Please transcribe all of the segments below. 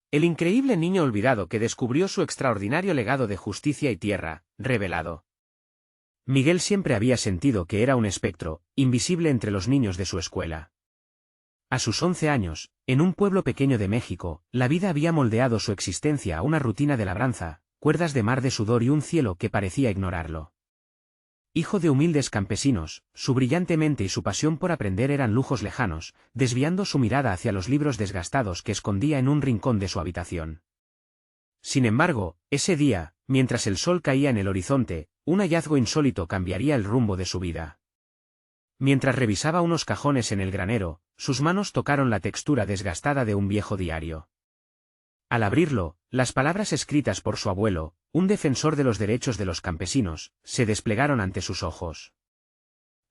El increíble niño olvidado que descubrió su extraordinario legado de justicia y tierra, revelado. Miguel siempre había sentido que era un espectro, invisible entre los niños de su escuela. A sus 11 años, en un pueblo pequeño de México, la vida había moldeado su existencia a una rutina de labranza, cuerdas de mar de sudor y un cielo que parecía ignorarlo. Hijo de humildes campesinos, su brillante mente y su pasión por aprender eran lujos lejanos, desviando su mirada hacia los libros desgastados que escondía en un rincón de su habitación. Sin embargo, ese día, mientras el sol caía en el horizonte, un hallazgo insólito cambiaría el rumbo de su vida. Mientras revisaba unos cajones en el granero, sus manos tocaron la textura desgastada de un viejo diario. Al abrirlo, las palabras escritas por su abuelo, un defensor de los derechos de los campesinos, se desplegaron ante sus ojos.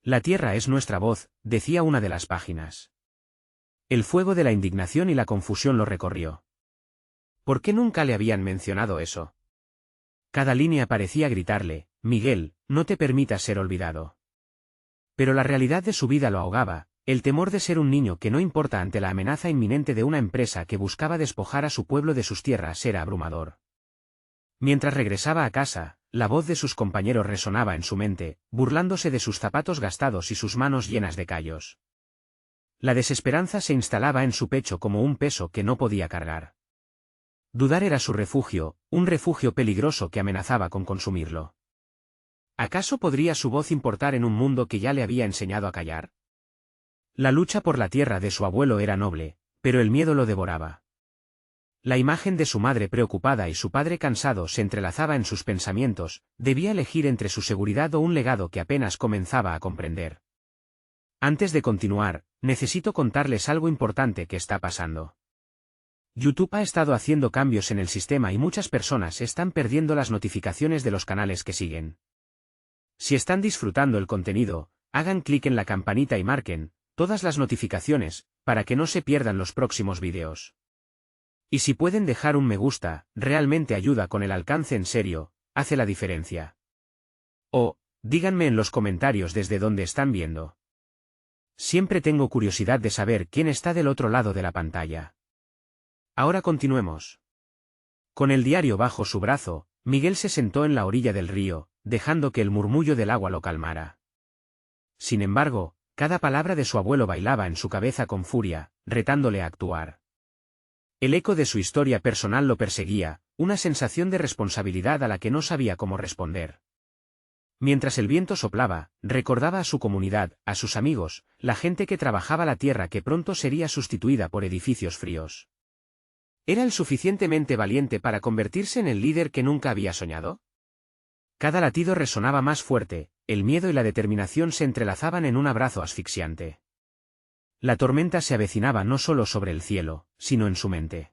La tierra es nuestra voz, decía una de las páginas. El fuego de la indignación y la confusión lo recorrió. ¿Por qué nunca le habían mencionado eso? Cada línea parecía gritarle: Miguel, no te permitas ser olvidado. Pero la realidad de su vida lo ahogaba. El temor de ser un niño que no importa ante la amenaza inminente de una empresa que buscaba despojar a su pueblo de sus tierras era abrumador. Mientras regresaba a casa, la voz de sus compañeros resonaba en su mente, burlándose de sus zapatos gastados y sus manos llenas de callos. La desesperanza se instalaba en su pecho como un peso que no podía cargar. Dudar era su refugio, un refugio peligroso que amenazaba con consumirlo. ¿Acaso podría su voz importar en un mundo que ya le había enseñado a callar? La lucha por la tierra de su abuelo era noble, pero el miedo lo devoraba. La imagen de su madre preocupada y su padre cansado se entrelazaba en sus pensamientos, debía elegir entre su seguridad o un legado que apenas comenzaba a comprender. Antes de continuar, necesito contarles algo importante que está pasando. YouTube ha estado haciendo cambios en el sistema y muchas personas están perdiendo las notificaciones de los canales que siguen. Si están disfrutando el contenido, hagan clic en la campanita y marquen todas las notificaciones, para que no se pierdan los próximos vídeos. Y si pueden dejar un me gusta, realmente ayuda con el alcance en serio, hace la diferencia. O, díganme en los comentarios desde dónde están viendo. Siempre tengo curiosidad de saber quién está del otro lado de la pantalla. Ahora continuemos. Con el diario bajo su brazo, Miguel se sentó en la orilla del río, dejando que el murmullo del agua lo calmara. Sin embargo, cada palabra de su abuelo bailaba en su cabeza con furia, retándole a actuar. El eco de su historia personal lo perseguía, una sensación de responsabilidad a la que no sabía cómo responder. Mientras el viento soplaba, recordaba a su comunidad, a sus amigos, la gente que trabajaba la tierra que pronto sería sustituida por edificios fríos. ¿Era él suficientemente valiente para convertirse en el líder que nunca había soñado? Cada latido resonaba más fuerte, el miedo y la determinación se entrelazaban en un abrazo asfixiante. La tormenta se avecinaba no solo sobre el cielo, sino en su mente.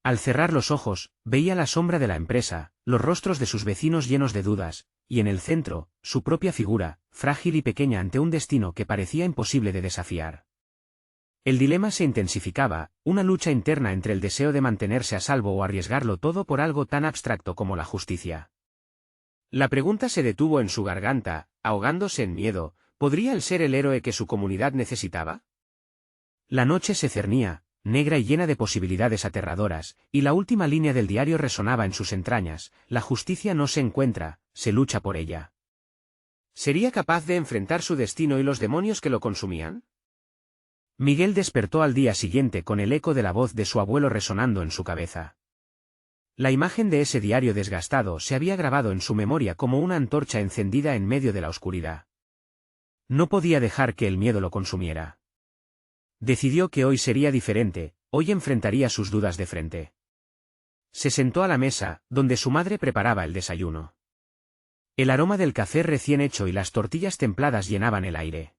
Al cerrar los ojos, veía la sombra de la empresa, los rostros de sus vecinos llenos de dudas, y en el centro, su propia figura, frágil y pequeña ante un destino que parecía imposible de desafiar. El dilema se intensificaba, una lucha interna entre el deseo de mantenerse a salvo o arriesgarlo todo por algo tan abstracto como la justicia. La pregunta se detuvo en su garganta, ahogándose en miedo. ¿Podría él ser el héroe que su comunidad necesitaba? La noche se cernía, negra y llena de posibilidades aterradoras, y la última línea del diario resonaba en sus entrañas: la justicia no se encuentra, se lucha por ella. ¿Sería capaz de enfrentar su destino y los demonios que lo consumían? Miguel despertó al día siguiente con el eco de la voz de su abuelo resonando en su cabeza. La imagen de ese diario desgastado se había grabado en su memoria como una antorcha encendida en medio de la oscuridad. No podía dejar que el miedo lo consumiera. Decidió que hoy sería diferente, hoy enfrentaría sus dudas de frente. Se sentó a la mesa, donde su madre preparaba el desayuno. El aroma del café recién hecho y las tortillas templadas llenaban el aire.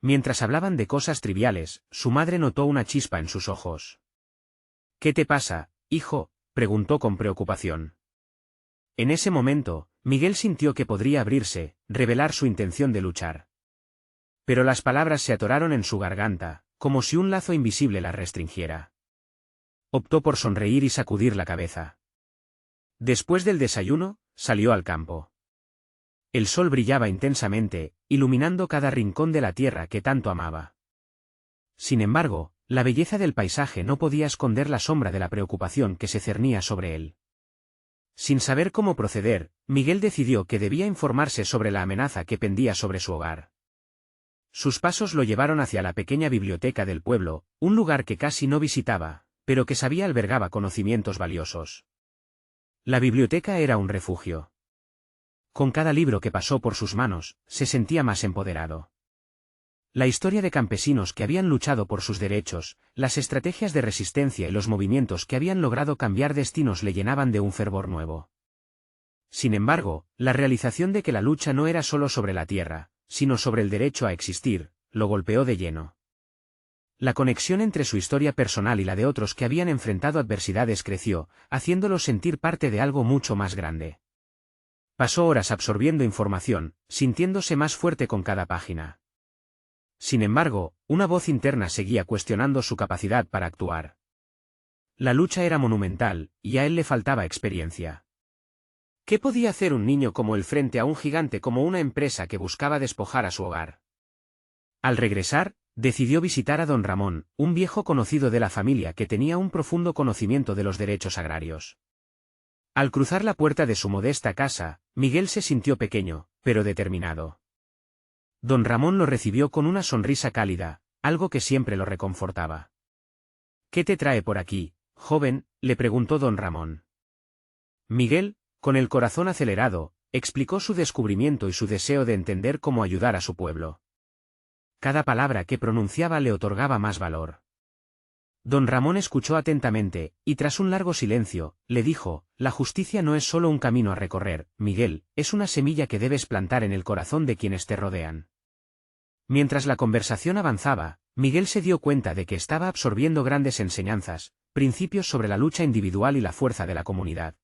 Mientras hablaban de cosas triviales, su madre notó una chispa en sus ojos. ¿Qué te pasa, hijo?, preguntó con preocupación. En ese momento, Miguel sintió que podría abrirse, revelar su intención de luchar. Pero las palabras se atoraron en su garganta, como si un lazo invisible las restringiera. Optó por sonreír y sacudir la cabeza. Después del desayuno, salió al campo. El sol brillaba intensamente, iluminando cada rincón de la tierra que tanto amaba. Sin embargo, La belleza del paisaje no podía esconder la sombra de la preocupación que se cernía sobre él. Sin saber cómo proceder, Miguel decidió que debía informarse sobre la amenaza que pendía sobre su hogar. Sus pasos lo llevaron hacia la pequeña biblioteca del pueblo, un lugar que casi no visitaba, pero que sabía albergaba conocimientos valiosos. La biblioteca era un refugio. Con cada libro que pasó por sus manos, se sentía más empoderado. La historia de campesinos que habían luchado por sus derechos, las estrategias de resistencia y los movimientos que habían logrado cambiar destinos le llenaban de un fervor nuevo. Sin embargo, la realización de que la lucha no era solo sobre la tierra, sino sobre el derecho a existir, lo golpeó de lleno. La conexión entre su historia personal y la de otros que habían enfrentado adversidades creció, haciéndolo sentir parte de algo mucho más grande. Pasó horas absorbiendo información, sintiéndose más fuerte con cada página. Sin embargo, una voz interna seguía cuestionando su capacidad para actuar. La lucha era monumental, y a él le faltaba experiencia. ¿Qué podía hacer un niño como él frente a un gigante como una empresa que buscaba despojar a su hogar? Al regresar, decidió visitar a don Ramón, un viejo conocido de la familia que tenía un profundo conocimiento de los derechos agrarios. Al cruzar la puerta de su modesta casa, Miguel se sintió pequeño, pero determinado. Don Ramón lo recibió con una sonrisa cálida, algo que siempre lo reconfortaba. ¿Qué te trae por aquí, joven?, le preguntó don Ramón. Miguel, con el corazón acelerado, explicó su descubrimiento y su deseo de entender cómo ayudar a su pueblo. Cada palabra que pronunciaba le otorgaba más valor. Don Ramón escuchó atentamente, y tras un largo silencio, le dijo: la justicia no es solo un camino a recorrer, Miguel, es una semilla que debes plantar en el corazón de quienes te rodean. Mientras la conversación avanzaba, Miguel se dio cuenta de que estaba absorbiendo grandes enseñanzas, principios sobre la lucha individual y la fuerza de la comunidad.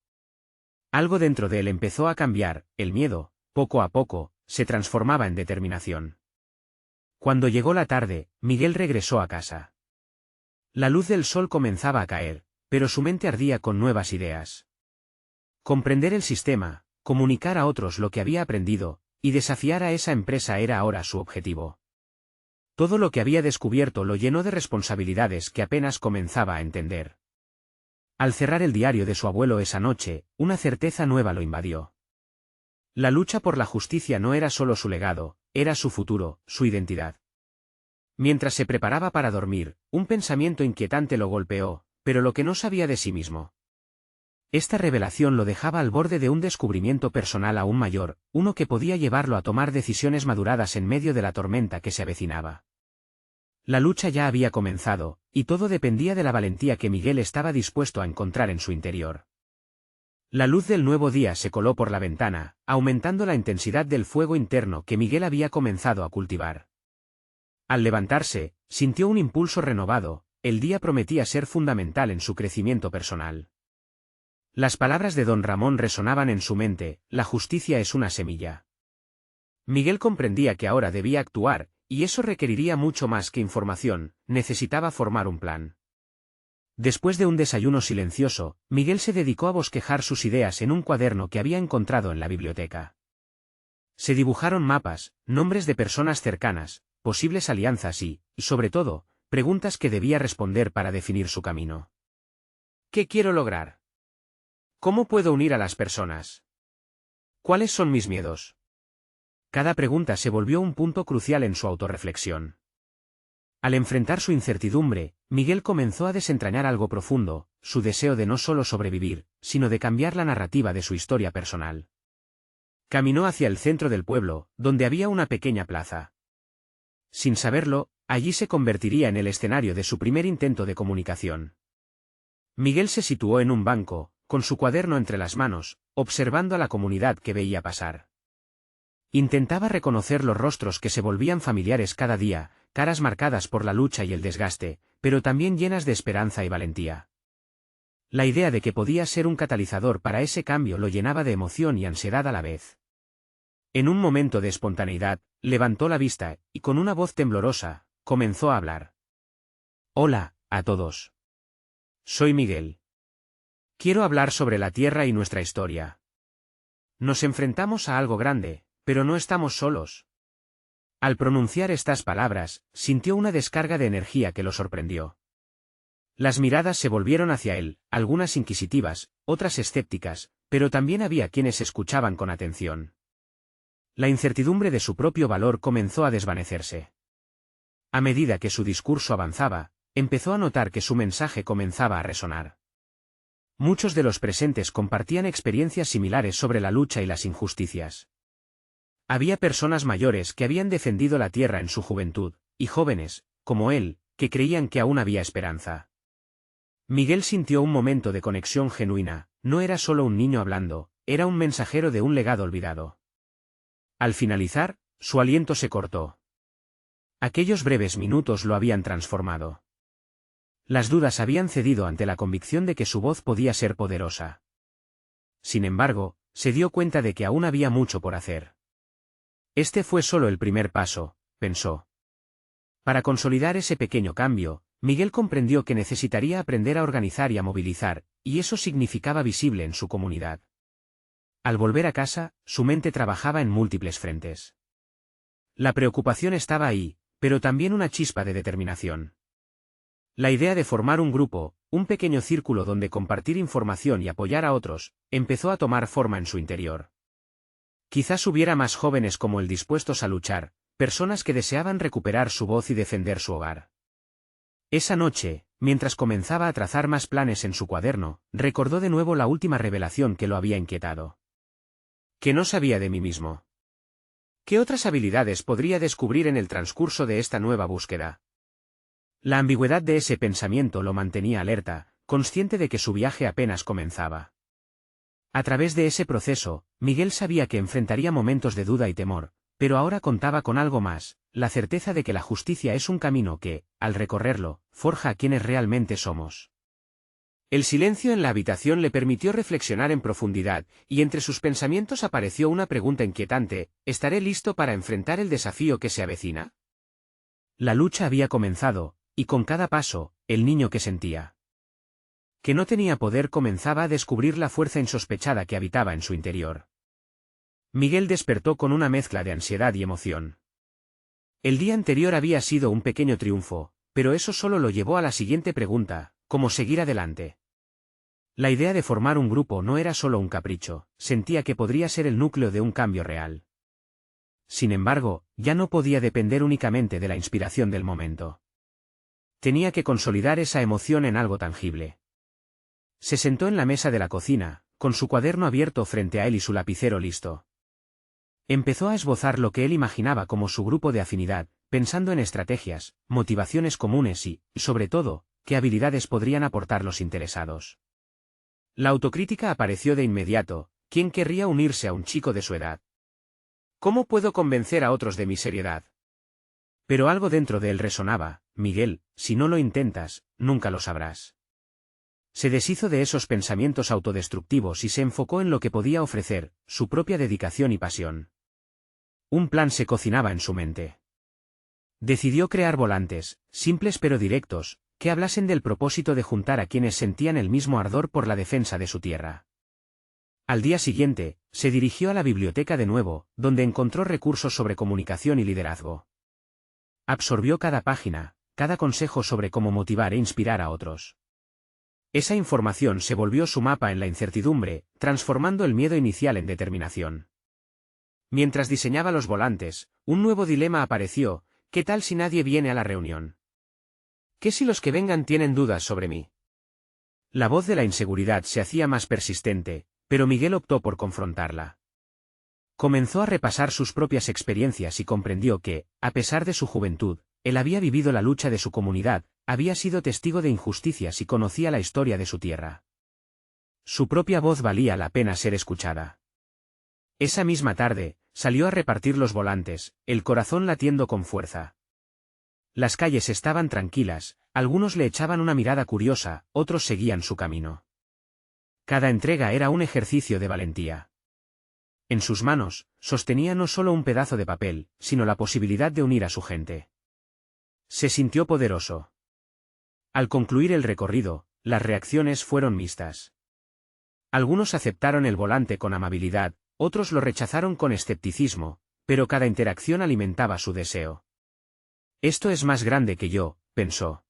Algo dentro de él empezó a cambiar, el miedo, poco a poco, se transformaba en determinación. Cuando llegó la tarde, Miguel regresó a casa. La luz del sol comenzaba a caer, pero su mente ardía con nuevas ideas. Comprender el sistema, comunicar a otros lo que había aprendido, y desafiar a esa empresa era ahora su objetivo. Todo lo que había descubierto lo llenó de responsabilidades que apenas comenzaba a entender. Al cerrar el diario de su abuelo esa noche, una certeza nueva lo invadió. La lucha por la justicia no era solo su legado, era su futuro, su identidad. Mientras se preparaba para dormir, un pensamiento inquietante lo golpeó, pero lo que no sabía de sí mismo. Esta revelación lo dejaba al borde de un descubrimiento personal aún mayor, uno que podía llevarlo a tomar decisiones maduradas en medio de la tormenta que se avecinaba. La lucha ya había comenzado, y todo dependía de la valentía que Miguel estaba dispuesto a encontrar en su interior. La luz del nuevo día se coló por la ventana, aumentando la intensidad del fuego interno que Miguel había comenzado a cultivar. Al levantarse, sintió un impulso renovado, el día prometía ser fundamental en su crecimiento personal. Las palabras de don Ramón resonaban en su mente: la justicia es una semilla. Miguel comprendía que ahora debía actuar, y eso requeriría mucho más que información, necesitaba formar un plan. Después de un desayuno silencioso, Miguel se dedicó a bosquejar sus ideas en un cuaderno que había encontrado en la biblioteca. Se dibujaron mapas, nombres de personas cercanas, posibles alianzas y, sobre todo, preguntas que debía responder para definir su camino. ¿Qué quiero lograr? ¿Cómo puedo unir a las personas? ¿Cuáles son mis miedos? Cada pregunta se volvió un punto crucial en su autorreflexión. Al enfrentar su incertidumbre, Miguel comenzó a desentrañar algo profundo, su deseo de no solo sobrevivir, sino de cambiar la narrativa de su historia personal. Caminó hacia el centro del pueblo, donde había una pequeña plaza. Sin saberlo, allí se convertiría en el escenario de su primer intento de comunicación. Miguel se situó en un banco, con su cuaderno entre las manos, observando a la comunidad que veía pasar. Intentaba reconocer los rostros que se volvían familiares cada día, caras marcadas por la lucha y el desgaste, pero también llenas de esperanza y valentía. La idea de que podía ser un catalizador para ese cambio lo llenaba de emoción y ansiedad a la vez. En un momento de espontaneidad, levantó la vista, y con una voz temblorosa, comenzó a hablar. Hola, a todos. Soy Miguel. Quiero hablar sobre la tierra y nuestra historia. Nos enfrentamos a algo grande, pero no estamos solos. Al pronunciar estas palabras, sintió una descarga de energía que lo sorprendió. Las miradas se volvieron hacia él, algunas inquisitivas, otras escépticas, pero también había quienes escuchaban con atención. La incertidumbre de su propio valor comenzó a desvanecerse. A medida que su discurso avanzaba, empezó a notar que su mensaje comenzaba a resonar. Muchos de los presentes compartían experiencias similares sobre la lucha y las injusticias. Había personas mayores que habían defendido la tierra en su juventud, y jóvenes, como él, que creían que aún había esperanza. Miguel sintió un momento de conexión genuina, no era solo un niño hablando, era un mensajero de un legado olvidado. Al finalizar, su aliento se cortó. Aquellos breves minutos lo habían transformado. Las dudas habían cedido ante la convicción de que su voz podía ser poderosa. Sin embargo, se dio cuenta de que aún había mucho por hacer. Este fue solo el primer paso, pensó. Para consolidar ese pequeño cambio, Miguel comprendió que necesitaría aprender a organizar y a movilizar, y eso significaba visible en su comunidad. Al volver a casa, su mente trabajaba en múltiples frentes. La preocupación estaba ahí, pero también una chispa de determinación. La idea de formar un grupo, un pequeño círculo donde compartir información y apoyar a otros, empezó a tomar forma en su interior. Quizás hubiera más jóvenes como él dispuestos a luchar, personas que deseaban recuperar su voz y defender su hogar. Esa noche, mientras comenzaba a trazar más planes en su cuaderno, recordó de nuevo la última revelación que lo había inquietado. ¿Qué no sabía de mí mismo? ¿Qué otras habilidades podría descubrir en el transcurso de esta nueva búsqueda? La ambigüedad de ese pensamiento lo mantenía alerta, consciente de que su viaje apenas comenzaba. A través de ese proceso, Miguel sabía que enfrentaría momentos de duda y temor, pero ahora contaba con algo más, la certeza de que la justicia es un camino que, al recorrerlo, forja a quienes realmente somos. El silencio en la habitación le permitió reflexionar en profundidad, y entre sus pensamientos apareció una pregunta inquietante: ¿estaré listo para enfrentar el desafío que se avecina? La lucha había comenzado, y con cada paso, el niño que sentía que no tenía poder comenzaba a descubrir la fuerza insospechada que habitaba en su interior. Miguel despertó con una mezcla de ansiedad y emoción. El día anterior había sido un pequeño triunfo, pero eso solo lo llevó a la siguiente pregunta: ¿cómo seguir adelante? La idea de formar un grupo no era solo un capricho, sentía que podría ser el núcleo de un cambio real. Sin embargo, ya no podía depender únicamente de la inspiración del momento. Tenía que consolidar esa emoción en algo tangible. Se sentó en la mesa de la cocina, con su cuaderno abierto frente a él y su lapicero listo. Empezó a esbozar lo que él imaginaba como su grupo de afinidad, pensando en estrategias, motivaciones comunes y, sobre todo, qué habilidades podrían aportar los interesados. La autocrítica apareció de inmediato: ¿quién querría unirse a un chico de su edad? ¿Cómo puedo convencer a otros de mi seriedad? Pero algo dentro de él resonaba: Miguel, si no lo intentas, nunca lo sabrás. Se deshizo de esos pensamientos autodestructivos y se enfocó en lo que podía ofrecer, su propia dedicación y pasión. Un plan se cocinaba en su mente. Decidió crear volantes, simples pero directos, que hablasen del propósito de juntar a quienes sentían el mismo ardor por la defensa de su tierra. Al día siguiente, se dirigió a la biblioteca de nuevo, donde encontró recursos sobre comunicación y liderazgo. Absorbió cada página, cada consejo sobre cómo motivar e inspirar a otros. Esa información se volvió su mapa en la incertidumbre, transformando el miedo inicial en determinación. Mientras diseñaba los volantes, un nuevo dilema apareció: ¿qué tal si nadie viene a la reunión? ¿Qué si los que vengan tienen dudas sobre mí? La voz de la inseguridad se hacía más persistente, pero Miguel optó por confrontarla. Comenzó a repasar sus propias experiencias y comprendió que, a pesar de su juventud, él había vivido la lucha de su comunidad, había sido testigo de injusticias y conocía la historia de su tierra. Su propia voz valía la pena ser escuchada. Esa misma tarde, salió a repartir los volantes, el corazón latiendo con fuerza. Las calles estaban tranquilas, algunos le echaban una mirada curiosa, otros seguían su camino. Cada entrega era un ejercicio de valentía. En sus manos, sostenía no solo un pedazo de papel, sino la posibilidad de unir a su gente. Se sintió poderoso. Al concluir el recorrido, las reacciones fueron mixtas. Algunos aceptaron el volante con amabilidad, otros lo rechazaron con escepticismo, pero cada interacción alimentaba su deseo. Esto es más grande que yo, pensó.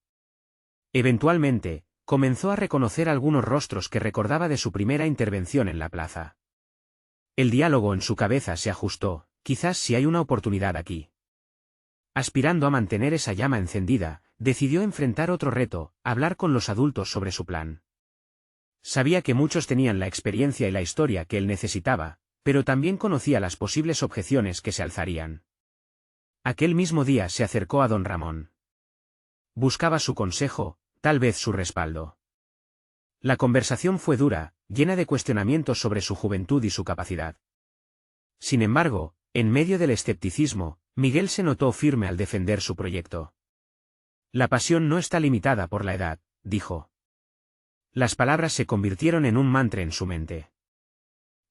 Eventualmente, comenzó a reconocer algunos rostros que recordaba de su primera intervención en la plaza. El diálogo en su cabeza se ajustó, quizás si hay una oportunidad aquí. Aspirando a mantener esa llama encendida, decidió enfrentar otro reto, hablar con los adultos sobre su plan. Sabía que muchos tenían la experiencia y la historia que él necesitaba, pero también conocía las posibles objeciones que se alzarían. Aquel mismo día se acercó a don Ramón. Buscaba su consejo, tal vez su respaldo. La conversación fue dura, llena de cuestionamientos sobre su juventud y su capacidad. Sin embargo, en medio del escepticismo, Miguel se notó firme al defender su proyecto. La pasión no está limitada por la edad, dijo. Las palabras se convirtieron en un mantra en su mente.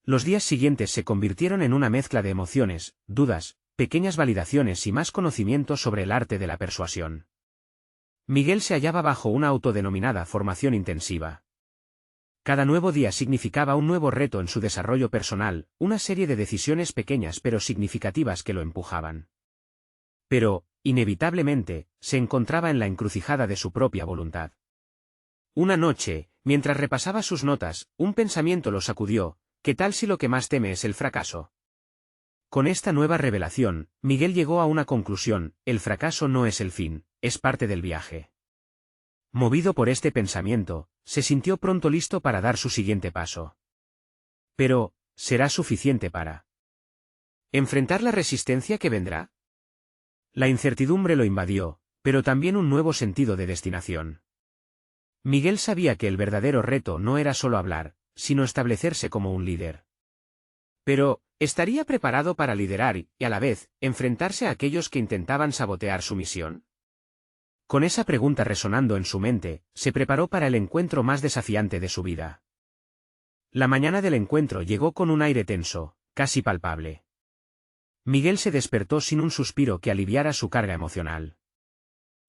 Los días siguientes se convirtieron en una mezcla de emociones, dudas, pequeñas validaciones y más conocimiento sobre el arte de la persuasión. Miguel se hallaba bajo una autodenominada formación intensiva. Cada nuevo día significaba un nuevo reto en su desarrollo personal, una serie de decisiones pequeñas pero significativas que lo empujaban. Pero, inevitablemente, se encontraba en la encrucijada de su propia voluntad. Una noche, mientras repasaba sus notas, un pensamiento lo sacudió: ¿qué tal si lo que más teme es el fracaso? Con esta nueva revelación, Miguel llegó a una conclusión: el fracaso no es el fin, es parte del viaje. Movido por este pensamiento, se sintió pronto listo para dar su siguiente paso. Pero, ¿será suficiente para enfrentar la resistencia que vendrá? La incertidumbre lo invadió, pero también un nuevo sentido de destinación. Miguel sabía que el verdadero reto no era solo hablar, sino establecerse como un líder. Pero, ¿estaría preparado para liderar y, a la vez, enfrentarse a aquellos que intentaban sabotear su misión? Con esa pregunta resonando en su mente, se preparó para el encuentro más desafiante de su vida. La mañana del encuentro llegó con un aire tenso, casi palpable. Miguel se despertó sin un suspiro que aliviara su carga emocional.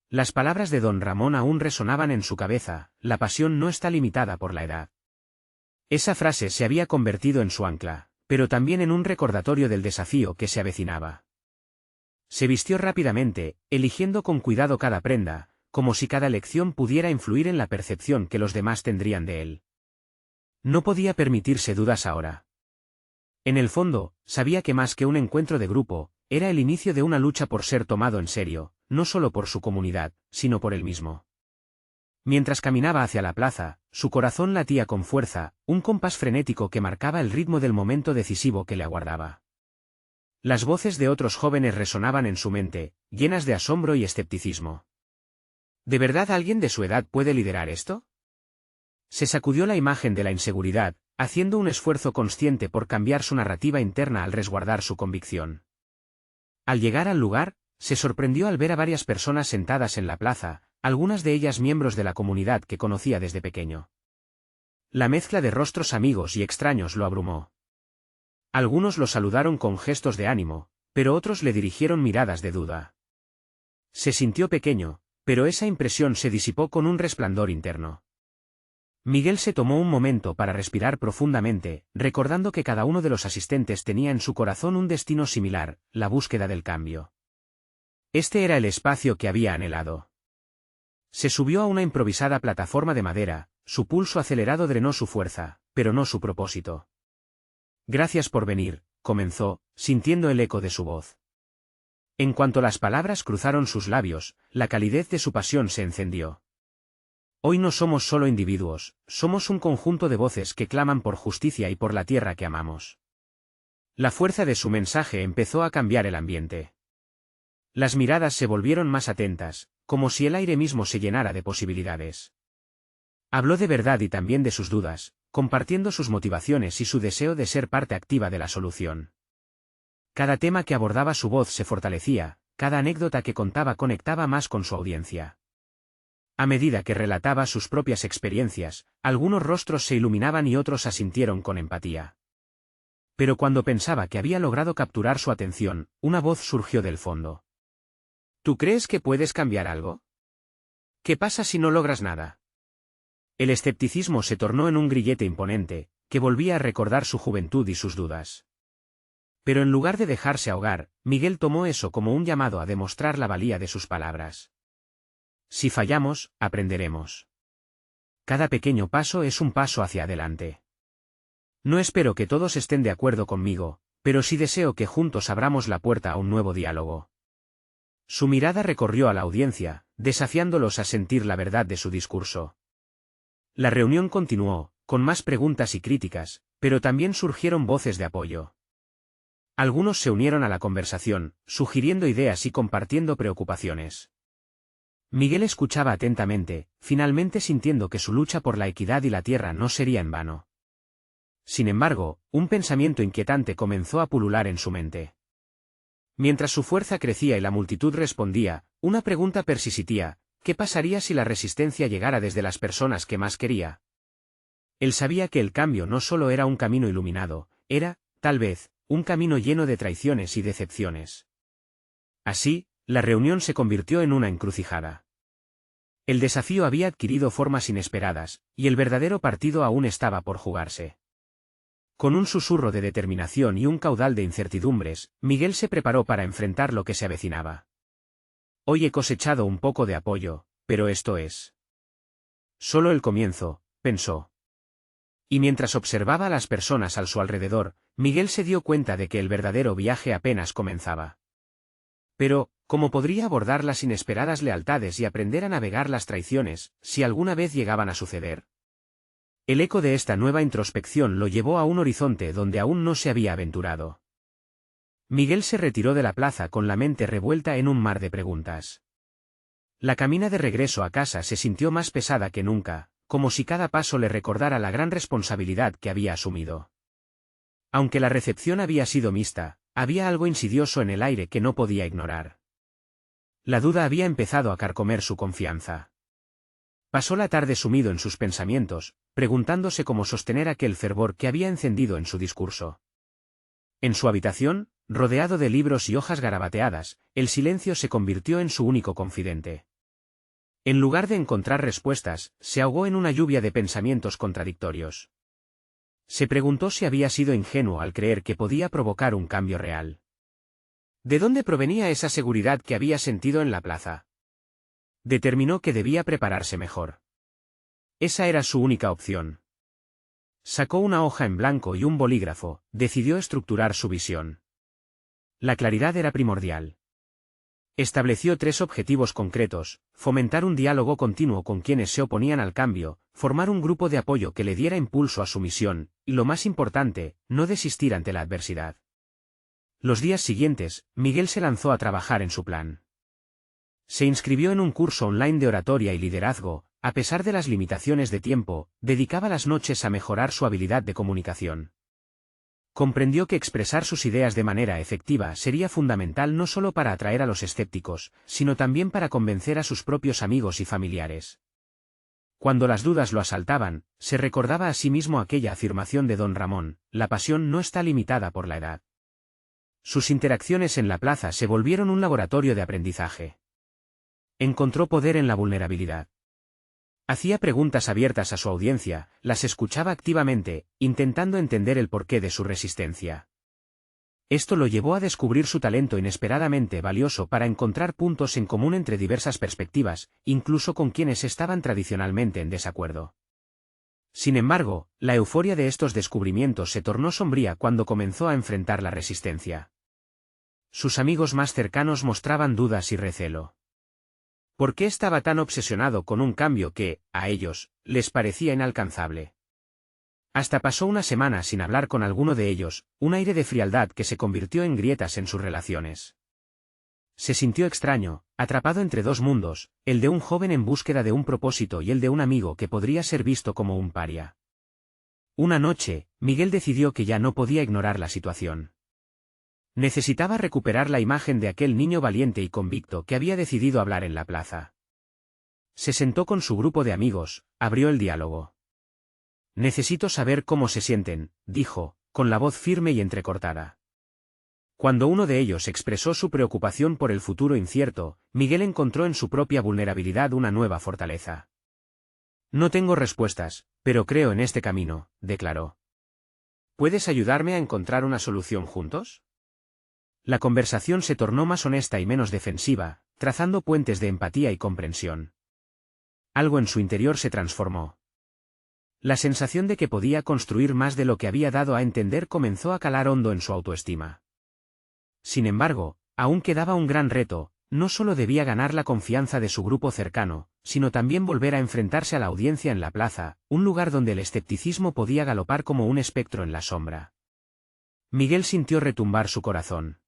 Las palabras de don Ramón aún resonaban en su cabeza: la pasión no está limitada por la edad. Esa frase se había convertido en su ancla, pero también en un recordatorio del desafío que se avecinaba. Se vistió rápidamente, eligiendo con cuidado cada prenda, como si cada elección pudiera influir en la percepción que los demás tendrían de él. No podía permitirse dudas ahora. En el fondo, sabía que más que un encuentro de grupo, era el inicio de una lucha por ser tomado en serio, no solo por su comunidad, sino por él mismo. Mientras caminaba hacia la plaza, su corazón latía con fuerza, un compás frenético que marcaba el ritmo del momento decisivo que le aguardaba. Las voces de otros jóvenes resonaban en su mente, llenas de asombro y escepticismo. ¿De verdad alguien de su edad puede liderar esto? Se sacudió la imagen de la inseguridad, haciendo un esfuerzo consciente por cambiar su narrativa interna al resguardar su convicción. Al llegar al lugar, se sorprendió al ver a varias personas sentadas en la plaza, algunas de ellas miembros de la comunidad que conocía desde pequeño. La mezcla de rostros amigos y extraños lo abrumó. Algunos lo saludaron con gestos de ánimo, pero otros le dirigieron miradas de duda. Se sintió pequeño, pero esa impresión se disipó con un resplandor interno. Miguel se tomó un momento para respirar profundamente, recordando que cada uno de los asistentes tenía en su corazón un destino similar: la búsqueda del cambio. Este era el espacio que había anhelado. Se subió a una improvisada plataforma de madera, su pulso acelerado drenó su fuerza, pero no su propósito. Gracias por venir, comenzó, sintiendo el eco de su voz. En cuanto las palabras cruzaron sus labios, la calidez de su pasión se encendió. Hoy no somos solo individuos, somos un conjunto de voces que claman por justicia y por la tierra que amamos. La fuerza de su mensaje empezó a cambiar el ambiente. Las miradas se volvieron más atentas, como si el aire mismo se llenara de posibilidades. Habló de verdad y también de sus dudas, compartiendo sus motivaciones y su deseo de ser parte activa de la solución. Cada tema que abordaba su voz se fortalecía, cada anécdota que contaba conectaba más con su audiencia. A medida que relataba sus propias experiencias, algunos rostros se iluminaban y otros asintieron con empatía. Pero cuando pensaba que había logrado capturar su atención, una voz surgió del fondo. ¿Tú crees que puedes cambiar algo? ¿Qué pasa si no logras nada? El escepticismo se tornó en un grillete imponente, que volvía a recordar su juventud y sus dudas. Pero en lugar de dejarse ahogar, Miguel tomó eso como un llamado a demostrar la valía de sus palabras. Si fallamos, aprenderemos. Cada pequeño paso es un paso hacia adelante. No espero que todos estén de acuerdo conmigo, pero sí deseo que juntos abramos la puerta a un nuevo diálogo. Su mirada recorrió a la audiencia, desafiándolos a sentir la verdad de su discurso. La reunión continuó, con más preguntas y críticas, pero también surgieron voces de apoyo. Algunos se unieron a la conversación, sugiriendo ideas y compartiendo preocupaciones. Miguel escuchaba atentamente, finalmente sintiendo que su lucha por la equidad y la tierra no sería en vano. Sin embargo, un pensamiento inquietante comenzó a pulular en su mente. Mientras su fuerza crecía y la multitud respondía, una pregunta persistía: ¿qué pasaría si la resistencia llegara desde las personas que más quería? Él sabía que el cambio no solo era un camino iluminado, era, tal vez, un camino lleno de traiciones y decepciones. Así, la reunión se convirtió en una encrucijada. El desafío había adquirido formas inesperadas, y el verdadero partido aún estaba por jugarse. Con un susurro de determinación y un caudal de incertidumbres, Miguel se preparó para enfrentar lo que se avecinaba. Hoy he cosechado un poco de apoyo, pero esto es solo el comienzo, pensó. Y mientras observaba a las personas a su alrededor, Miguel se dio cuenta de que el verdadero viaje apenas comenzaba. Pero, ¿cómo podría abordar las inesperadas lealtades y aprender a navegar las traiciones, si alguna vez llegaban a suceder? El eco de esta nueva introspección lo llevó a un horizonte donde aún no se había aventurado. Miguel se retiró de la plaza con la mente revuelta en un mar de preguntas. La camina de regreso a casa se sintió más pesada que nunca, como si cada paso le recordara la gran responsabilidad que había asumido. Aunque la recepción había sido mixta, había algo insidioso en el aire que no podía ignorar. La duda había empezado a carcomer su confianza. Pasó la tarde sumido en sus pensamientos, preguntándose cómo sostener aquel fervor que había encendido en su discurso. En su habitación, rodeado de libros y hojas garabateadas, el silencio se convirtió en su único confidente. En lugar de encontrar respuestas, se ahogó en una lluvia de pensamientos contradictorios. Se preguntó si había sido ingenuo al creer que podía provocar un cambio real. ¿De dónde provenía esa seguridad que había sentido en la plaza? Determinó que debía prepararse mejor. Esa era su única opción. Sacó una hoja en blanco y un bolígrafo, decidió estructurar su visión. La claridad era primordial. Estableció 3 objetivos concretos: fomentar un diálogo continuo con quienes se oponían al cambio, formar un grupo de apoyo que le diera impulso a su misión, y lo más importante, no desistir ante la adversidad. Los días siguientes, Miguel se lanzó a trabajar en su plan. Se inscribió en un curso online de oratoria y liderazgo. A pesar de las limitaciones de tiempo, dedicaba las noches a mejorar su habilidad de comunicación. Comprendió que expresar sus ideas de manera efectiva sería fundamental no solo para atraer a los escépticos, sino también para convencer a sus propios amigos y familiares. Cuando las dudas lo asaltaban, se recordaba a sí mismo aquella afirmación de don Ramón: la pasión no está limitada por la edad. Sus interacciones en la plaza se volvieron un laboratorio de aprendizaje. Encontró poder en la vulnerabilidad. Hacía preguntas abiertas a su audiencia, las escuchaba activamente, intentando entender el porqué de su resistencia. Esto lo llevó a descubrir su talento inesperadamente valioso para encontrar puntos en común entre diversas perspectivas, incluso con quienes estaban tradicionalmente en desacuerdo. Sin embargo, la euforia de estos descubrimientos se tornó sombría cuando comenzó a enfrentar la resistencia. Sus amigos más cercanos mostraban dudas y recelo. ¿Por qué estaba tan obsesionado con un cambio que, a ellos, les parecía inalcanzable? Hasta pasó una semana sin hablar con alguno de ellos, un aire de frialdad que se convirtió en grietas en sus relaciones. Se sintió extraño, atrapado entre 2 mundos, el de un joven en búsqueda de un propósito y el de un amigo que podría ser visto como un paria. Una noche, Miguel decidió que ya no podía ignorar la situación. Necesitaba recuperar la imagen de aquel niño valiente y convicto que había decidido hablar en la plaza. Se sentó con su grupo de amigos, abrió el diálogo. Necesito saber cómo se sienten, dijo, con la voz firme y entrecortada. Cuando uno de ellos expresó su preocupación por el futuro incierto, Miguel encontró en su propia vulnerabilidad una nueva fortaleza. No tengo respuestas, pero creo en este camino, declaró. ¿Puedes ayudarme a encontrar una solución juntos? La conversación se tornó más honesta y menos defensiva, trazando puentes de empatía y comprensión. Algo en su interior se transformó. La sensación de que podía construir más de lo que había dado a entender comenzó a calar hondo en su autoestima. Sin embargo, aún quedaba un gran reto. No solo debía ganar la confianza de su grupo cercano, sino también volver a enfrentarse a la audiencia en la plaza, un lugar donde el escepticismo podía galopar como un espectro en la sombra. Miguel sintió retumbar su corazón.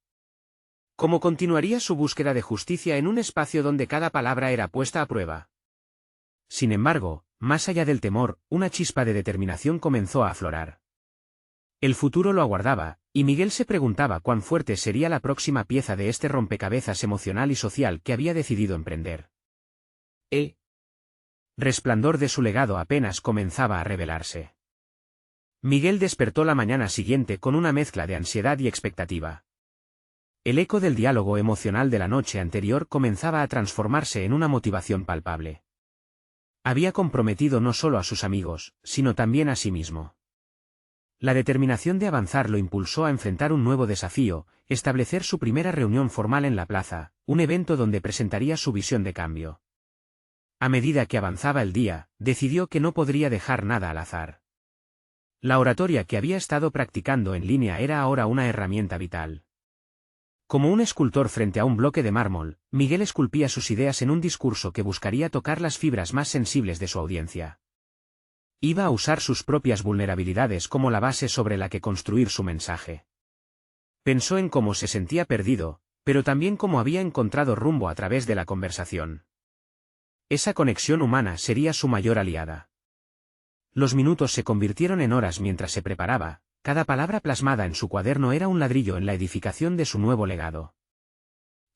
¿Cómo continuaría su búsqueda de justicia en un espacio donde cada palabra era puesta a prueba? Sin embargo, más allá del temor, una chispa de determinación comenzó a aflorar. El futuro lo aguardaba, y Miguel se preguntaba cuán fuerte sería la próxima pieza de este rompecabezas emocional y social que había decidido emprender. El resplandor de su legado apenas comenzaba a revelarse. Miguel despertó la mañana siguiente con una mezcla de ansiedad y expectativa. El eco del diálogo emocional de la noche anterior comenzaba a transformarse en una motivación palpable. Había comprometido no solo a sus amigos, sino también a sí mismo. La determinación de avanzar lo impulsó a enfrentar un nuevo desafío, establecer su primera reunión formal en la plaza, un evento donde presentaría su visión de cambio. A medida que avanzaba el día, decidió que no podría dejar nada al azar. La oratoria que había estado practicando en línea era ahora una herramienta vital. Como un escultor frente a un bloque de mármol, Miguel esculpía sus ideas en un discurso que buscaría tocar las fibras más sensibles de su audiencia. Iba a usar sus propias vulnerabilidades como la base sobre la que construir su mensaje. Pensó en cómo se sentía perdido, pero también cómo había encontrado rumbo a través de la conversación. Esa conexión humana sería su mayor aliada. Los minutos se convirtieron en horas mientras se preparaba, cada palabra plasmada en su cuaderno era un ladrillo en la edificación de su nuevo legado.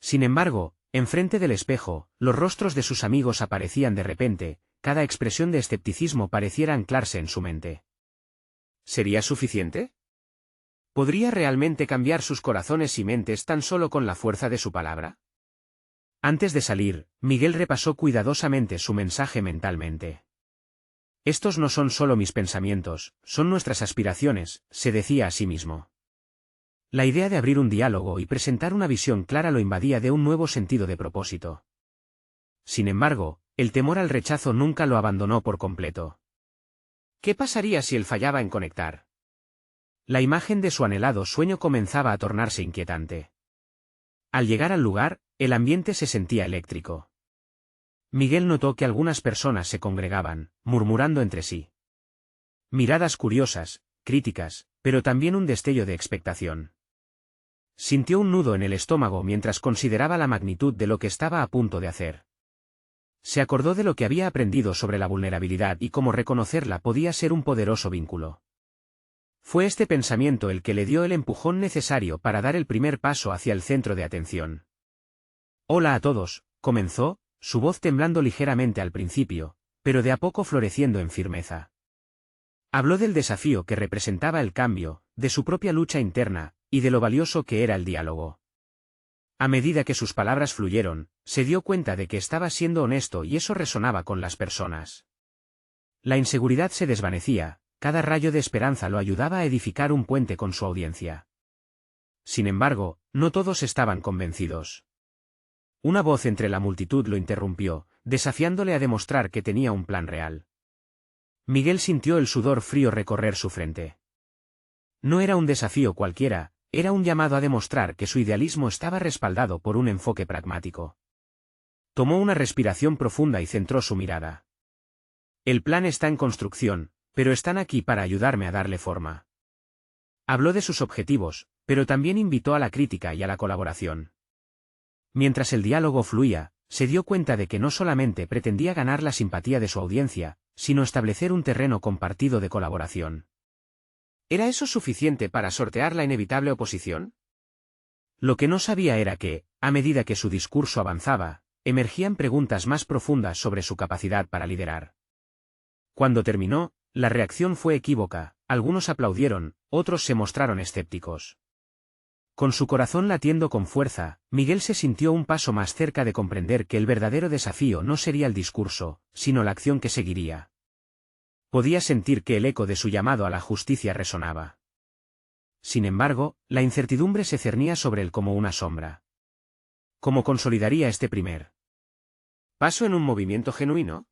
Sin embargo, enfrente del espejo, los rostros de sus amigos aparecían de repente, cada expresión de escepticismo pareciera anclarse en su mente. ¿Sería suficiente? ¿Podría realmente cambiar sus corazones y mentes tan solo con la fuerza de su palabra? Antes de salir, Miguel repasó cuidadosamente su mensaje mentalmente. Estos no son solo mis pensamientos, son nuestras aspiraciones, se decía a sí mismo. La idea de abrir un diálogo y presentar una visión clara lo invadía de un nuevo sentido de propósito. Sin embargo, el temor al rechazo nunca lo abandonó por completo. ¿Qué pasaría si él fallaba en conectar? La imagen de su anhelado sueño comenzaba a tornarse inquietante. Al llegar al lugar, el ambiente se sentía eléctrico. Miguel notó que algunas personas se congregaban, murmurando entre sí. Miradas curiosas, críticas, pero también un destello de expectación. Sintió un nudo en el estómago mientras consideraba la magnitud de lo que estaba a punto de hacer. Se acordó de lo que había aprendido sobre la vulnerabilidad y cómo reconocerla podía ser un poderoso vínculo. Fue este pensamiento el que le dio el empujón necesario para dar el primer paso hacia el centro de atención. Hola a todos, comenzó, su voz temblando ligeramente al principio, pero de a poco floreciendo en firmeza. Habló del desafío que representaba el cambio, de su propia lucha interna, y de lo valioso que era el diálogo. A medida que sus palabras fluyeron, se dio cuenta de que estaba siendo honesto y eso resonaba con las personas. La inseguridad se desvanecía, cada rayo de esperanza lo ayudaba a edificar un puente con su audiencia. Sin embargo, no todos estaban convencidos. Una voz entre la multitud lo interrumpió, desafiándole a demostrar que tenía un plan real. Miguel sintió el sudor frío recorrer su frente. No era un desafío cualquiera, era un llamado a demostrar que su idealismo estaba respaldado por un enfoque pragmático. Tomó una respiración profunda y centró su mirada. El plan está en construcción, pero están aquí para ayudarme a darle forma. Habló de sus objetivos, pero también invitó a la crítica y a la colaboración. Mientras el diálogo fluía, se dio cuenta de que no solamente pretendía ganar la simpatía de su audiencia, sino establecer un terreno compartido de colaboración. ¿Era eso suficiente para sortear la inevitable oposición? Lo que no sabía era que, a medida que su discurso avanzaba, emergían preguntas más profundas sobre su capacidad para liderar. Cuando terminó, la reacción fue equívoca, algunos aplaudieron, otros se mostraron escépticos. Con su corazón latiendo con fuerza, Miguel se sintió un paso más cerca de comprender que el verdadero desafío no sería el discurso, sino la acción que seguiría. Podía sentir que el eco de su llamado a la justicia resonaba. Sin embargo, la incertidumbre se cernía sobre él como una sombra. ¿Cómo consolidaría este primer paso en un movimiento genuino?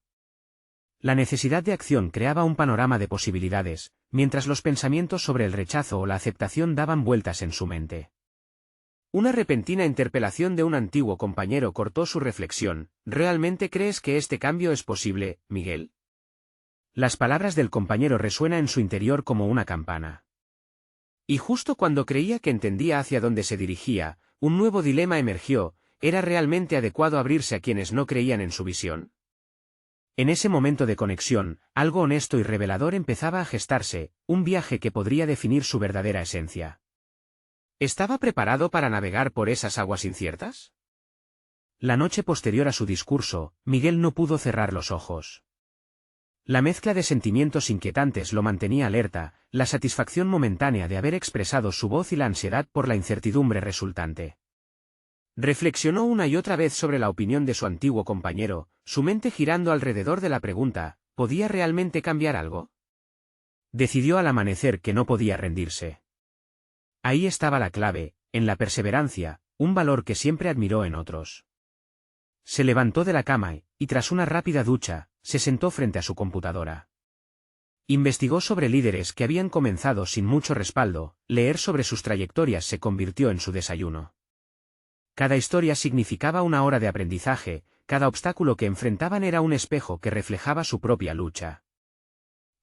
La necesidad de acción creaba un panorama de posibilidades, mientras los pensamientos sobre el rechazo o la aceptación daban vueltas en su mente. Una repentina interpelación de un antiguo compañero cortó su reflexión. ¿Realmente crees que este cambio es posible, Miguel? Las palabras del compañero resuenan en su interior como una campana. Y justo cuando creía que entendía hacia dónde se dirigía, un nuevo dilema emergió. ¿Era realmente adecuado abrirse a quienes no creían en su visión? En ese momento de conexión, algo honesto y revelador empezaba a gestarse, un viaje que podría definir su verdadera esencia. ¿Estaba preparado para navegar por esas aguas inciertas? La noche posterior a su discurso, Miguel no pudo cerrar los ojos. La mezcla de sentimientos inquietantes lo mantenía alerta, la satisfacción momentánea de haber expresado su voz y la ansiedad por la incertidumbre resultante. Reflexionó una y otra vez sobre la opinión de su antiguo compañero, su mente girando alrededor de la pregunta, ¿podía realmente cambiar algo? Decidió al amanecer que no podía rendirse. Ahí estaba la clave, en la perseverancia, un valor que siempre admiró en otros. Se levantó de la cama y, tras una rápida ducha, se sentó frente a su computadora. Investigó sobre líderes que habían comenzado sin mucho respaldo, leer sobre sus trayectorias se convirtió en su desayuno. Cada historia significaba una hora de aprendizaje, cada obstáculo que enfrentaban era un espejo que reflejaba su propia lucha.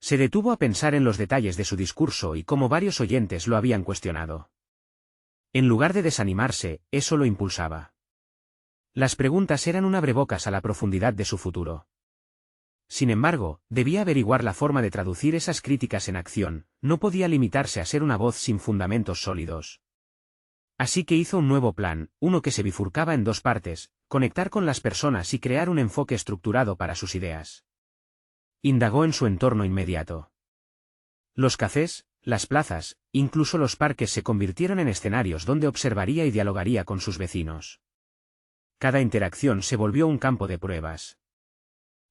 Se detuvo a pensar en los detalles de su discurso y cómo varios oyentes lo habían cuestionado. En lugar de desanimarse, eso lo impulsaba. Las preguntas eran un abrebocas a la profundidad de su futuro. Sin embargo, debía averiguar la forma de traducir esas críticas en acción, no podía limitarse a ser una voz sin fundamentos sólidos. Así que hizo un nuevo plan, uno que se bifurcaba en dos partes, conectar con las personas y crear un enfoque estructurado para sus ideas. Indagó en su entorno inmediato. Los cafés, las plazas, incluso los parques se convirtieron en escenarios donde observaría y dialogaría con sus vecinos. Cada interacción se volvió un campo de pruebas.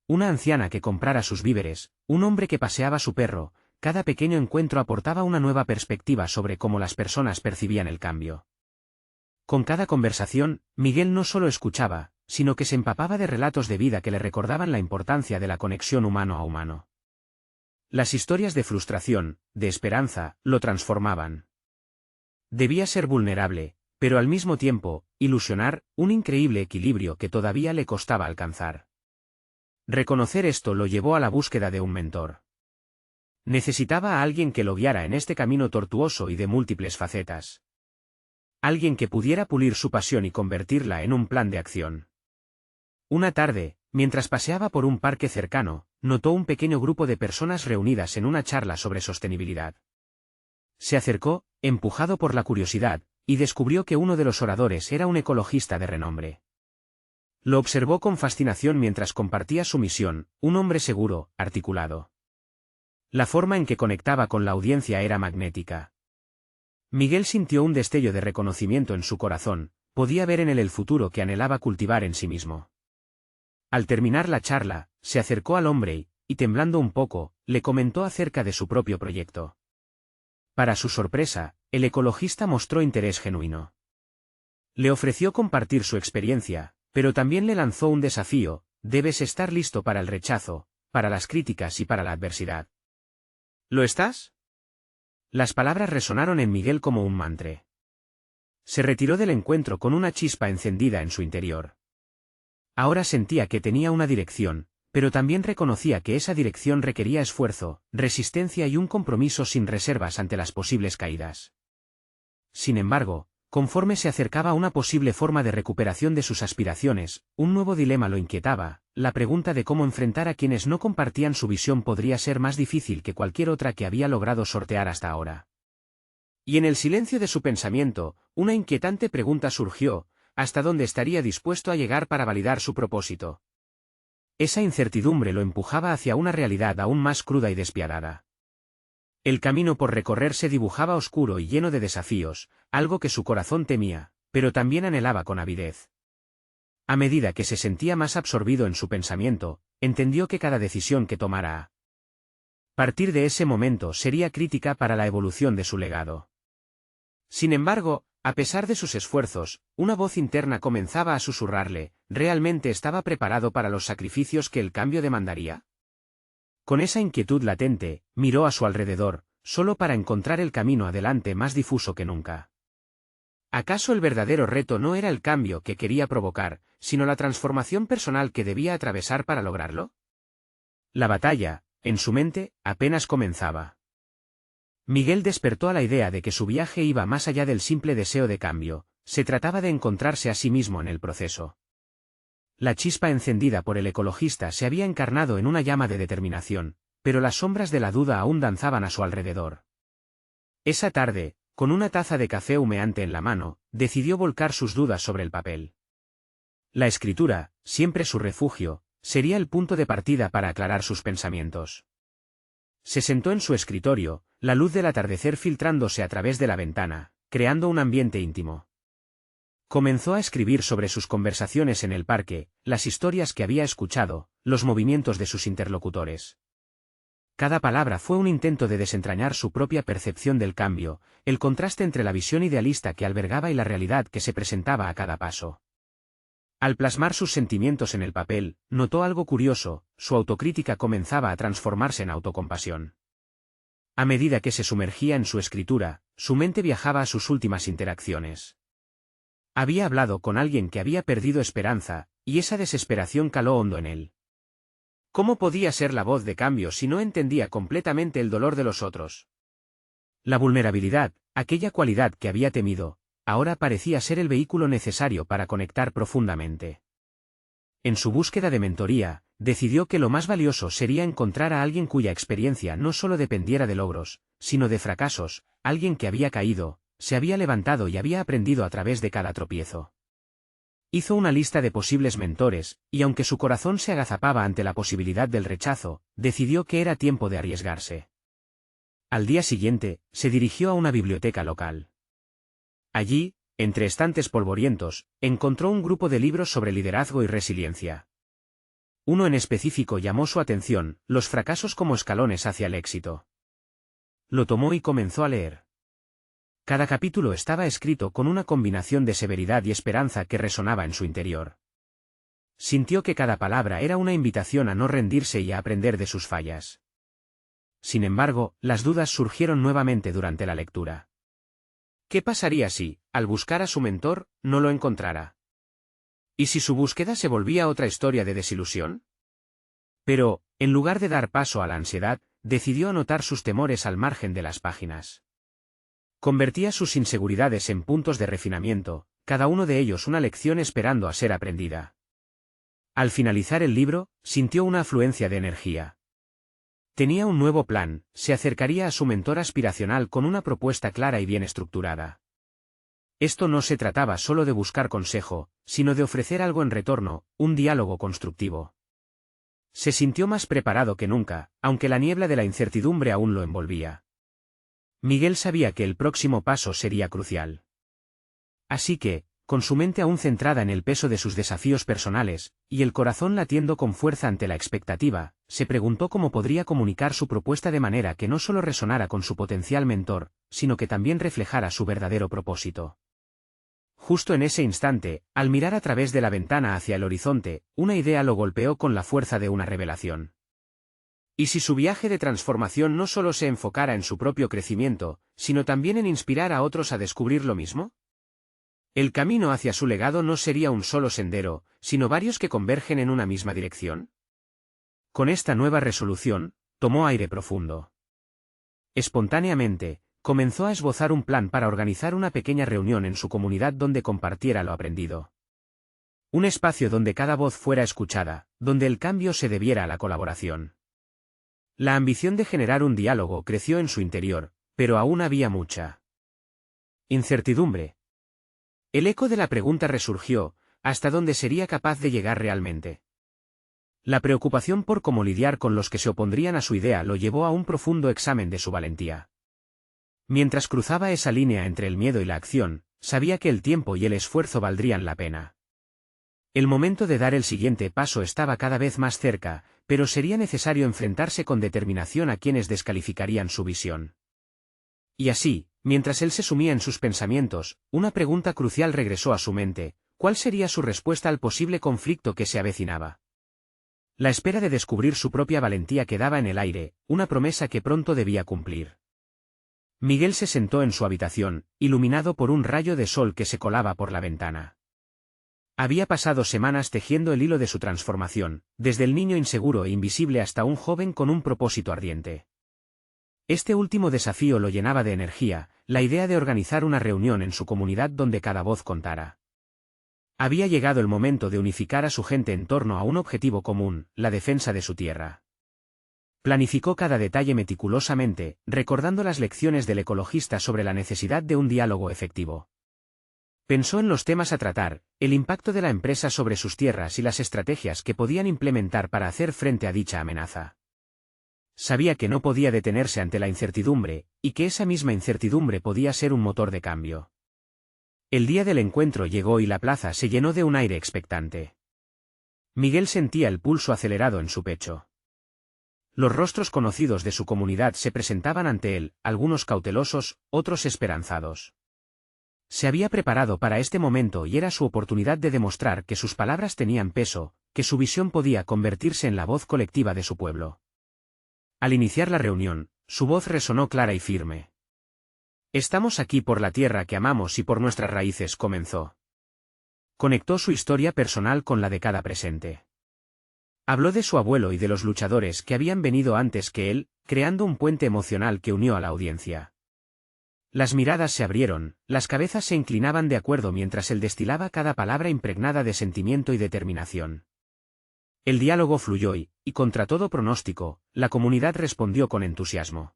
Una anciana que comprara sus víveres, un hombre que paseaba su perro, cada pequeño encuentro aportaba una nueva perspectiva sobre cómo las personas percibían el cambio. Con cada conversación, Miguel no solo escuchaba, sino que se empapaba de relatos de vida que le recordaban la importancia de la conexión humano a humano. Las historias de frustración, de esperanza, lo transformaban. Debía ser vulnerable, pero al mismo tiempo, ilusionar, un increíble equilibrio que todavía le costaba alcanzar. Reconocer esto lo llevó a la búsqueda de un mentor. Necesitaba a alguien que lo guiara en este camino tortuoso y de múltiples facetas. Alguien que pudiera pulir su pasión y convertirla en un plan de acción. Una tarde, mientras paseaba por un parque cercano, notó un pequeño grupo de personas reunidas en una charla sobre sostenibilidad. Se acercó, empujado por la curiosidad, y descubrió que uno de los oradores era un ecologista de renombre. Lo observó con fascinación mientras compartía su misión, un hombre seguro, articulado. La forma en que conectaba con la audiencia era magnética. Miguel sintió un destello de reconocimiento en su corazón, podía ver en él el futuro que anhelaba cultivar en sí mismo. Al terminar la charla, se acercó al hombre y, temblando un poco, le comentó acerca de su propio proyecto. Para su sorpresa, el ecologista mostró interés genuino. Le ofreció compartir su experiencia, pero también le lanzó un desafío: debes estar listo para el rechazo, para las críticas y para la adversidad. ¿Lo estás? Las palabras resonaron en Miguel como un mantra. Se retiró del encuentro con una chispa encendida en su interior. Ahora sentía que tenía una dirección, pero también reconocía que esa dirección requería esfuerzo, resistencia y un compromiso sin reservas ante las posibles caídas. Sin embargo, conforme se acercaba a una posible forma de recuperación de sus aspiraciones, un nuevo dilema lo inquietaba: la pregunta de cómo enfrentar a quienes no compartían su visión podría ser más difícil que cualquier otra que había logrado sortear hasta ahora. Y en el silencio de su pensamiento, una inquietante pregunta surgió: ¿hasta dónde estaría dispuesto a llegar para validar su propósito? Esa incertidumbre lo empujaba hacia una realidad aún más cruda y despiadada. El camino por recorrer se dibujaba oscuro y lleno de desafíos, algo que su corazón temía, pero también anhelaba con avidez. A medida que se sentía más absorbido en su pensamiento, entendió que cada decisión que tomara a partir de ese momento sería crítica para la evolución de su legado. Sin embargo, a pesar de sus esfuerzos, una voz interna comenzaba a susurrarle, ¿realmente estaba preparado para los sacrificios que el cambio demandaría? Con esa inquietud latente, miró a su alrededor, solo para encontrar el camino adelante más difuso que nunca. ¿Acaso el verdadero reto no era el cambio que quería provocar, sino la transformación personal que debía atravesar para lograrlo? La batalla, en su mente, apenas comenzaba. Miguel despertó a la idea de que su viaje iba más allá del simple deseo de cambio, se trataba de encontrarse a sí mismo en el proceso. La chispa encendida por el ecologista se había encarnado en una llama de determinación, pero las sombras de la duda aún danzaban a su alrededor. Esa tarde, con una taza de café humeante en la mano, decidió volcar sus dudas sobre el papel. La escritura, siempre su refugio, sería el punto de partida para aclarar sus pensamientos. Se sentó en su escritorio, la luz del atardecer filtrándose a través de la ventana, creando un ambiente íntimo. Comenzó a escribir sobre sus conversaciones en el parque, las historias que había escuchado, los movimientos de sus interlocutores. Cada palabra fue un intento de desentrañar su propia percepción del cambio, el contraste entre la visión idealista que albergaba y la realidad que se presentaba a cada paso. Al plasmar sus sentimientos en el papel, notó algo curioso, su autocrítica comenzaba a transformarse en autocompasión. A medida que se sumergía en su escritura, su mente viajaba a sus últimas interacciones. Había hablado con alguien que había perdido esperanza, y esa desesperación caló hondo en él. ¿Cómo podía ser la voz de cambio si no entendía completamente el dolor de los otros? La vulnerabilidad, aquella cualidad que había temido, ahora parecía ser el vehículo necesario para conectar profundamente. En su búsqueda de mentoría, decidió que lo más valioso sería encontrar a alguien cuya experiencia no solo dependiera de logros, sino de fracasos, alguien que había caído, se había levantado y había aprendido a través de cada tropiezo. Hizo una lista de posibles mentores, y aunque su corazón se agazapaba ante la posibilidad del rechazo, decidió que era tiempo de arriesgarse. Al día siguiente, se dirigió a una biblioteca local. Allí, entre estantes polvorientos, encontró un grupo de libros sobre liderazgo y resiliencia. Uno en específico llamó su atención, Los fracasos como escalones hacia el éxito. Lo tomó y comenzó a leer. Cada capítulo estaba escrito con una combinación de severidad y esperanza que resonaba en su interior. Sintió que cada palabra era una invitación a no rendirse y a aprender de sus fallas. Sin embargo, las dudas surgieron nuevamente durante la lectura. ¿Qué pasaría si, al buscar a su mentor, no lo encontrara? ¿Y si su búsqueda se volvía otra historia de desilusión? Pero, en lugar de dar paso a la ansiedad, decidió anotar sus temores al margen de las páginas. Convertía sus inseguridades en puntos de refinamiento, cada uno de ellos una lección esperando a ser aprendida. Al finalizar el libro, sintió una afluencia de energía. Tenía un nuevo plan, se acercaría a su mentor aspiracional con una propuesta clara y bien estructurada. Esto no se trataba solo de buscar consejo, sino de ofrecer algo en retorno, un diálogo constructivo. Se sintió más preparado que nunca, aunque la niebla de la incertidumbre aún lo envolvía. Miguel sabía que el próximo paso sería crucial. Así que, con su mente aún centrada en el peso de sus desafíos personales, y el corazón latiendo con fuerza ante la expectativa, se preguntó cómo podría comunicar su propuesta de manera que no solo resonara con su potencial mentor, sino que también reflejara su verdadero propósito. Justo en ese instante, al mirar a través de la ventana hacia el horizonte, una idea lo golpeó con la fuerza de una revelación. ¿Y si su viaje de transformación no solo se enfocara en su propio crecimiento, sino también en inspirar a otros a descubrir lo mismo? ¿El camino hacia su legado no sería un solo sendero, sino varios que convergen en una misma dirección? Con esta nueva resolución, tomó aire profundo. Espontáneamente, comenzó a esbozar un plan para organizar una pequeña reunión en su comunidad donde compartiera lo aprendido. Un espacio donde cada voz fuera escuchada, donde el cambio se debiera a la colaboración. La ambición de generar un diálogo creció en su interior, pero aún había mucha incertidumbre. El eco de la pregunta resurgió, ¿hasta dónde sería capaz de llegar realmente? La preocupación por cómo lidiar con los que se opondrían a su idea lo llevó a un profundo examen de su valentía. Mientras cruzaba esa línea entre el miedo y la acción, sabía que el tiempo y el esfuerzo valdrían la pena. El momento de dar el siguiente paso estaba cada vez más cerca, pero sería necesario enfrentarse con determinación a quienes descalificarían su visión. Y así, Mientras él se sumía en sus pensamientos, una pregunta crucial regresó a su mente: ¿cuál sería su respuesta al posible conflicto que se avecinaba? La espera de descubrir su propia valentía quedaba en el aire, una promesa que pronto debía cumplir. Miguel se sentó en su habitación, iluminado por un rayo de sol que se colaba por la ventana. Había pasado semanas tejiendo el hilo de su transformación, desde el niño inseguro e invisible hasta un joven con un propósito ardiente. Este último desafío lo llenaba de energía, la idea de organizar una reunión en su comunidad donde cada voz contara. Había llegado el momento de unificar a su gente en torno a un objetivo común, la defensa de su tierra. Planificó cada detalle meticulosamente, recordando las lecciones del ecologista sobre la necesidad de un diálogo efectivo. Pensó en los temas a tratar, el impacto de la empresa sobre sus tierras y las estrategias que podían implementar para hacer frente a dicha amenaza. Sabía que no podía detenerse ante la incertidumbre, y que esa misma incertidumbre podía ser un motor de cambio. El día del encuentro llegó y la plaza se llenó de un aire expectante. Miguel sentía el pulso acelerado en su pecho. Los rostros conocidos de su comunidad se presentaban ante él, algunos cautelosos, otros esperanzados. Se había preparado para este momento y era su oportunidad de demostrar que sus palabras tenían peso, que su visión podía convertirse en la voz colectiva de su pueblo. Al iniciar la reunión, su voz resonó clara y firme. «Estamos aquí por la tierra que amamos y por nuestras raíces», comenzó. Conectó su historia personal con la de cada presente. Habló de su abuelo y de los luchadores que habían venido antes que él, creando un puente emocional que unió a la audiencia. Las miradas se abrieron, las cabezas se inclinaban de acuerdo mientras él destilaba cada palabra impregnada de sentimiento y determinación. El diálogo fluyó y, contra todo pronóstico, la comunidad respondió con entusiasmo.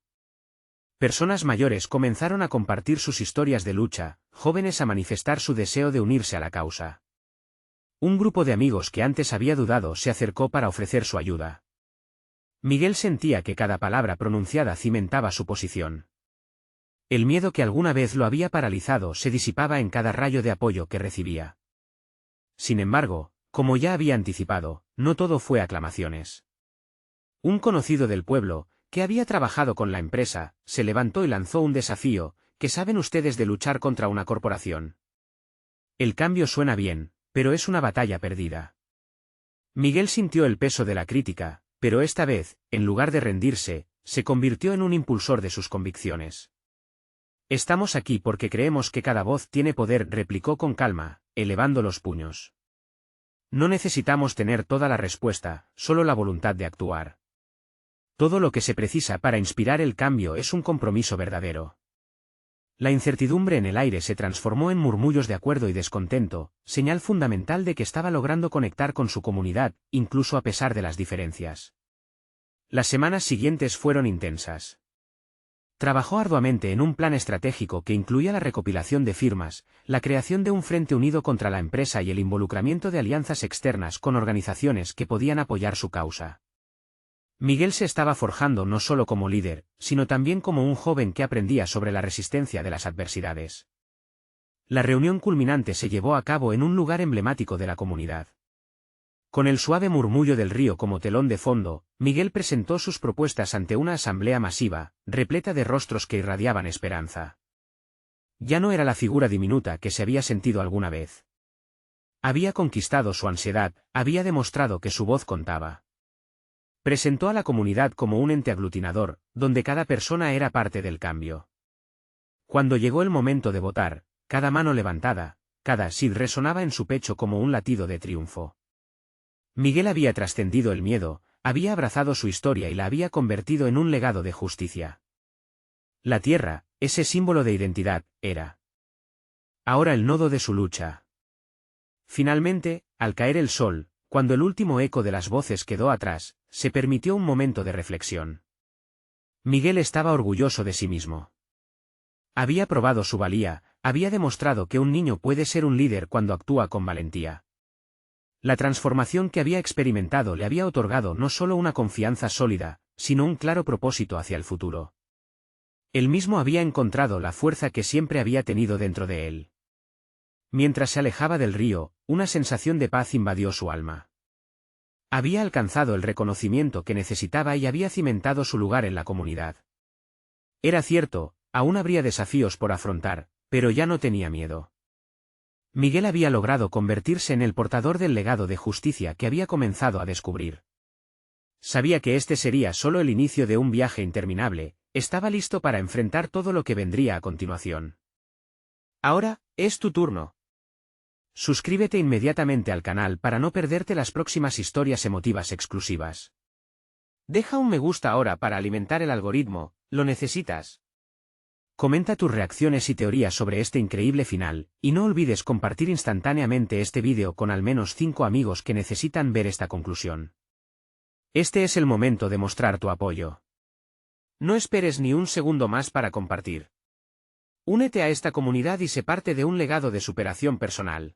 Personas mayores comenzaron a compartir sus historias de lucha, jóvenes a manifestar su deseo de unirse a la causa. Un grupo de amigos que antes había dudado se acercó para ofrecer su ayuda. Miguel sentía que cada palabra pronunciada cimentaba su posición. El miedo que alguna vez lo había paralizado se disipaba en cada rayo de apoyo que recibía. Sin embargo, como ya había anticipado, no todo fue aclamaciones. Un conocido del pueblo, que había trabajado con la empresa, se levantó y lanzó un desafío: ¿qué saben ustedes de luchar contra una corporación? El cambio suena bien, pero es una batalla perdida. Miguel sintió el peso de la crítica, pero esta vez, en lugar de rendirse, se convirtió en un impulsor de sus convicciones. «Estamos aquí porque creemos que cada voz tiene poder», replicó con calma, elevando los puños. «No necesitamos tener toda la respuesta, solo la voluntad de actuar. Todo lo que se precisa para inspirar el cambio es un compromiso verdadero». La incertidumbre en el aire se transformó en murmullos de acuerdo y descontento, señal fundamental de que estaba logrando conectar con su comunidad, incluso a pesar de las diferencias. Las semanas siguientes fueron intensas. Trabajó arduamente en un plan estratégico que incluía la recopilación de firmas, la creación de un frente unido contra la empresa y el involucramiento de alianzas externas con organizaciones que podían apoyar su causa. Miguel se estaba forjando no solo como líder, sino también como un joven que aprendía sobre la resistencia de las adversidades. La reunión culminante se llevó a cabo en un lugar emblemático de la comunidad. Con el suave murmullo del río como telón de fondo, Miguel presentó sus propuestas ante una asamblea masiva, repleta de rostros que irradiaban esperanza. Ya no era la figura diminuta que se había sentido alguna vez. Había conquistado su ansiedad, había demostrado que su voz contaba. Presentó a la comunidad como un ente aglutinador, donde cada persona era parte del cambio. Cuando llegó el momento de votar, cada mano levantada, cada sí resonaba en su pecho como un latido de triunfo. Miguel había trascendido el miedo, había abrazado su historia y la había convertido en un legado de justicia. La tierra, ese símbolo de identidad, era ahora el nodo de su lucha. Finalmente, al caer el sol, cuando el último eco de las voces quedó atrás, se permitió un momento de reflexión. Miguel estaba orgulloso de sí mismo. Había probado su valía, había demostrado que un niño puede ser un líder cuando actúa con valentía. La transformación que había experimentado le había otorgado no solo una confianza sólida, sino un claro propósito hacia el futuro. Él mismo había encontrado la fuerza que siempre había tenido dentro de él. Mientras se alejaba del río, una sensación de paz invadió su alma. Había alcanzado el reconocimiento que necesitaba y había cimentado su lugar en la comunidad. Era cierto, Aún habría desafíos por afrontar, pero ya no tenía miedo. Miguel había logrado convertirse en el portador del legado de justicia que había comenzado a descubrir. Sabía que este sería solo el inicio de un viaje interminable, estaba listo para enfrentar todo lo que vendría a continuación. Ahora, es tu turno. Suscríbete inmediatamente al canal para no perderte las próximas historias emotivas exclusivas. Deja un me gusta ahora para alimentar el algoritmo, lo necesitas. Comenta tus reacciones y teorías sobre este increíble final, y no olvides compartir instantáneamente este vídeo con al menos 5 amigos que necesitan ver esta conclusión. Este es el momento de mostrar tu apoyo. No esperes ni un segundo más para compartir. Únete a esta comunidad y sé parte de un legado de superación personal.